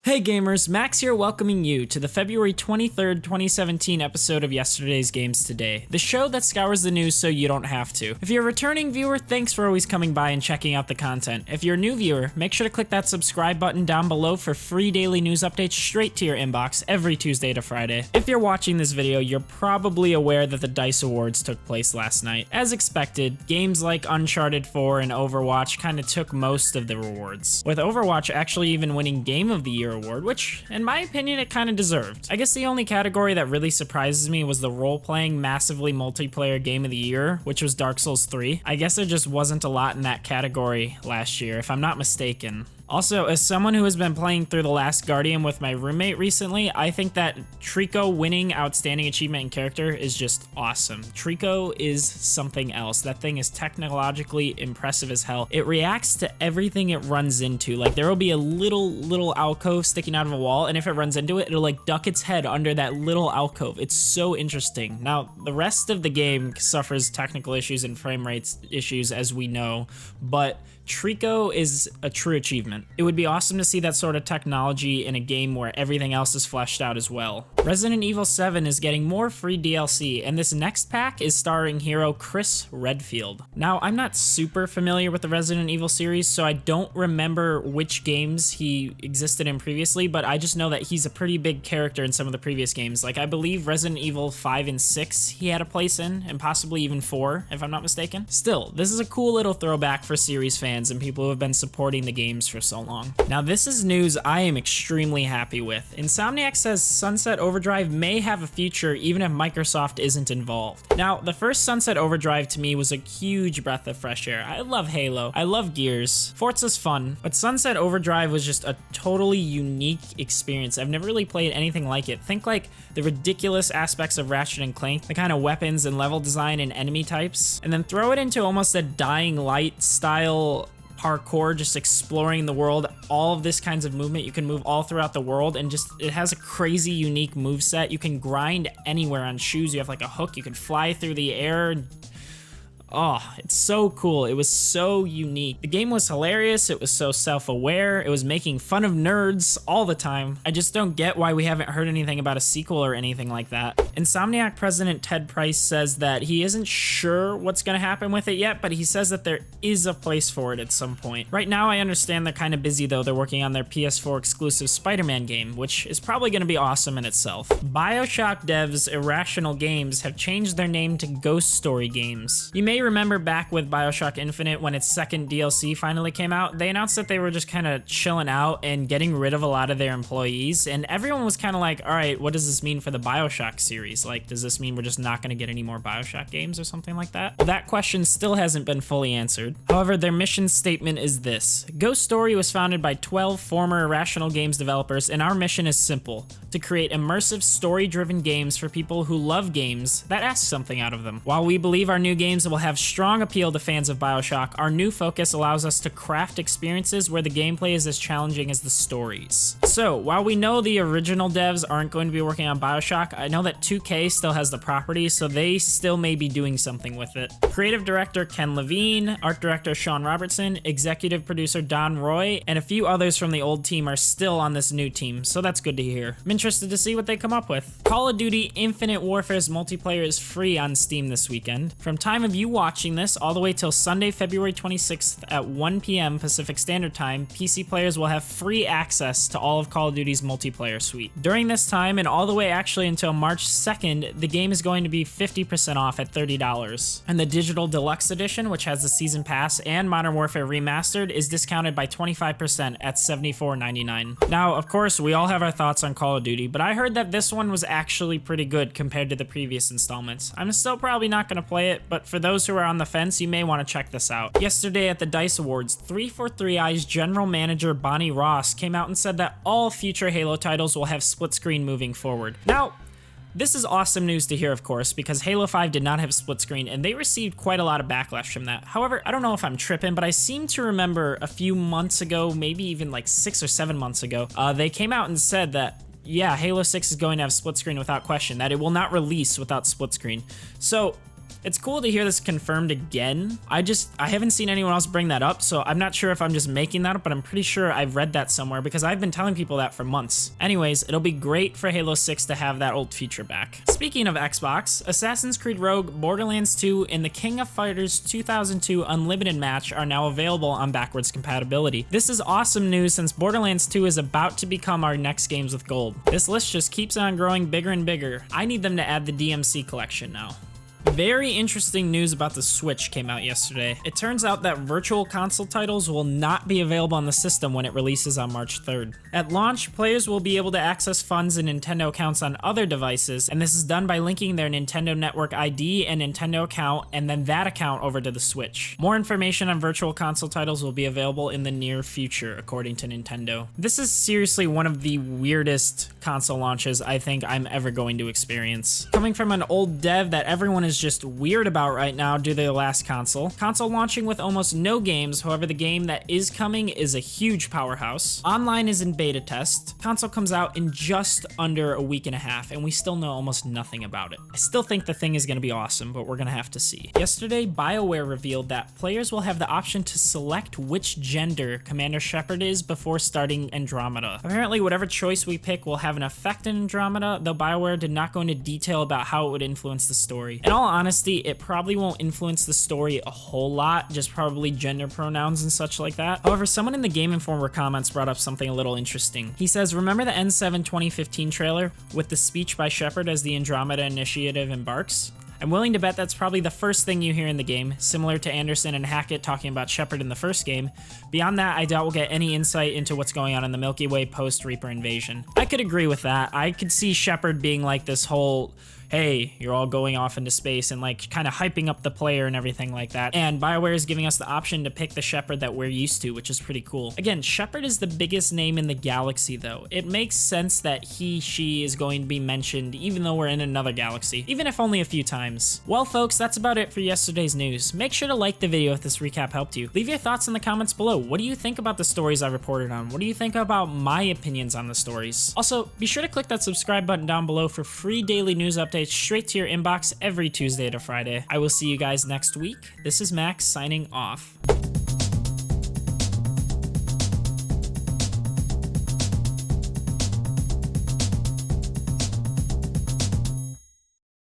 Hey gamers, Max here welcoming you to the February 23rd, 2017 episode of Yesterday's Games Today, the show that scours the news so you don't have to. If you're a returning viewer, thanks for always coming by and checking out the content. If you're a new viewer, make sure to click that subscribe button down below for free daily news updates straight to your inbox every Tuesday to Friday. If you're watching this video, you're probably aware that the DICE Awards took place last night. As expected, games like Uncharted 4 and Overwatch kinda took most of the rewards, with Overwatch actually even winning Game of the Year award, which, in my opinion, it kind of deserved. I guess the only category that really surprises me was the role-playing, massively multiplayer game of the year, which was Dark Souls 3. I guess there just wasn't a lot in that category last year, if I'm not mistaken. Also, as someone who has been playing through The Last Guardian with my roommate recently, I think that Trico winning Outstanding Achievement in Character is just awesome. Trico is something else. That thing is technologically impressive as hell. It reacts to everything it runs into. Like, there will be a little alcove sticking out of a wall, and if it runs into it, it'll like duck its head under that little alcove. It's so interesting. Now, the rest of the game suffers technical issues and frame rates issues, as we know, but Trico is a true achievement. It would be awesome to see that sort of technology in a game where everything else is fleshed out as well. Resident Evil 7 is getting more free DLC, and this next pack is starring hero Chris Redfield. Now, I'm not super familiar with the Resident Evil series, so I don't remember which games he existed in previously, but I just know that he's a pretty big character in some of the previous games. Like, I believe Resident Evil 5 and 6 he had a place in, and possibly even 4, if I'm not mistaken. Still, this is a cool little throwback for series fans and people who have been supporting the games for so long. Now, this is news I am extremely happy with. Insomniac says Sunset Overdrive may have a future even if Microsoft isn't involved. Now, the first Sunset Overdrive to me was a huge breath of fresh air. I love Halo, I love Gears, Forza's fun, but Sunset Overdrive was just a totally unique experience. I've never really played anything like it. Think like the ridiculous aspects of Ratchet and Clank, the kind of weapons and level design and enemy types, and then throw it into almost a Dying Light style parkour, just exploring the world, all of this kinds of movement. You can move all throughout the world, and just it has a crazy unique move set. You can grind anywhere on shoes. You have like a hook, you can fly through the air. Oh, it's so cool. It was so unique. The game was hilarious. It was so self-aware. It was making fun of nerds all the time. I just don't get why we haven't heard anything about a sequel or anything like that. Insomniac president Ted Price says that he isn't sure what's going to happen with it yet, but he says that there is a place for it at some point. Right now, I understand they're kind of busy though. They're working on their PS4 exclusive Spider-Man game, which is probably going to be awesome in itself. Bioshock devs Irrational Games have changed their name to Ghost Story Games. You may remember back with Bioshock Infinite when its second DLC finally came out, they announced that they were just kind of chilling out and getting rid of a lot of their employees, and everyone was kind of like, all right, what does this mean for the Bioshock series? Like, does this mean we're just not going to get any more Bioshock games or something like that? Well, that question still hasn't been fully answered. However, their mission statement is this: Ghost Story was founded by 12 former Irrational Games developers, and our mission is simple: to create immersive, story-driven games for people who love games that ask something out of them. While we believe our new games will have strong appeal to fans of Bioshock, our new focus allows us to craft experiences where the gameplay is as challenging as the stories. So, while we know the original devs aren't going to be working on Bioshock, I know that 2K still has the property, so they still may be doing something with it. Creative director Ken Levine, art director Sean Robertson, executive producer Don Roy, and a few others from the old team are still on this new team, so that's good to hear. I'm interested to see what they come up with. Call of Duty Infinite Warfare's multiplayer is free on Steam this weekend. From time of you watching this all the way till Sunday, February 26th at 1 p.m. Pacific Standard Time, PC players will have free access to all of Call of Duty's multiplayer suite. During this time, and all the way actually until March 2nd, the game is going to be 50% off at $30. And the Digital Deluxe Edition, which has the Season Pass and Modern Warfare Remastered, is discounted by 25% at $74.99. Now, of course, we all have our thoughts on Call of Duty, but I heard that this one was actually pretty good compared to the previous installments. I'm still probably not going to play it, but for those who are on the fence, you may want to check this out. Yesterday at the DICE Awards, 343i's general manager Bonnie Ross came out and said that all future Halo titles will have split screen moving forward. Now, this is awesome news to hear, of course, because Halo 5 did not have split screen, and they received quite a lot of backlash from that. However, I don't know if I'm tripping, but I seem to remember a few months ago, maybe even like 6 or 7 months ago, they came out and said that, yeah, Halo 6 is going to have split screen without question, that it will not release without split screen. So, It's cool to hear this confirmed again. I haven't seen anyone else bring that up, so I'm not sure if I'm just making that up, but I'm pretty sure I've read that somewhere because I've been telling people that for months. Anyways, it'll be great for Halo 6 to have that old feature back. Speaking of Xbox, Assassin's Creed Rogue, Borderlands 2, and the King of Fighters 2002 Unlimited match are now available on backwards compatibility. This is awesome news since Borderlands 2 is about to become our next games with gold. This list just keeps on growing bigger and bigger. I need them to add the DMC collection now. Very interesting news about the Switch came out yesterday. It turns out that virtual console titles will not be available on the system when it releases on March 3rd. At launch, players will be able to access funds and Nintendo accounts on other devices, and this is done by linking their Nintendo Network ID and Nintendo account, and then that account over to the Switch. More information on virtual console titles will be available in the near future, according to Nintendo. This is seriously one of the weirdest console launches I think I'm ever going to experience. Coming from an old dev that everyone is just weird about right now due to the last console launching with almost no games. However, the game that is coming is a huge powerhouse. Online is in beta test. Console comes out in just under a week and a half, and we still know almost nothing about it. I still think the thing is going to be awesome, but we're going to have to see. Yesterday, BioWare revealed that players will have the option to select which gender Commander Shepard is before starting Andromeda. Apparently, whatever choice we pick will have an effect in Andromeda, though BioWare did not go into detail about how it would influence the story. In all honesty, it probably won't influence the story a whole lot, just probably gender pronouns and such like that. However, someone in the Game Informer comments brought up something a little interesting. He says, remember the N7 2015 trailer with the speech by Shepard as the Andromeda Initiative embarks? I'm willing to bet that's probably the first thing you hear in the game, similar to Anderson and Hackett talking about Shepard in the first game. Beyond that, I doubt we'll get any insight into what's going on in the Milky Way post-Reaper invasion. I could agree with that. I could see Shepard being like this whole, hey, you're all going off into space, and like kind of hyping up the player and everything like that. And BioWare is giving us the option to pick the Shepard that we're used to, which is pretty cool. Again, Shepard is the biggest name in the galaxy though. It makes sense that she is going to be mentioned even though we're in another galaxy, even if only a few times. Well folks, that's about it for yesterday's news. Make sure to like the video if this recap helped you. Leave your thoughts in the comments below. What do you think about the stories I reported on? What do you think about my opinions on the stories? Also, be sure to click that subscribe button down below for free daily news updates straight to your inbox every Tuesday to Friday. I will see you guys next week. This is Max signing off.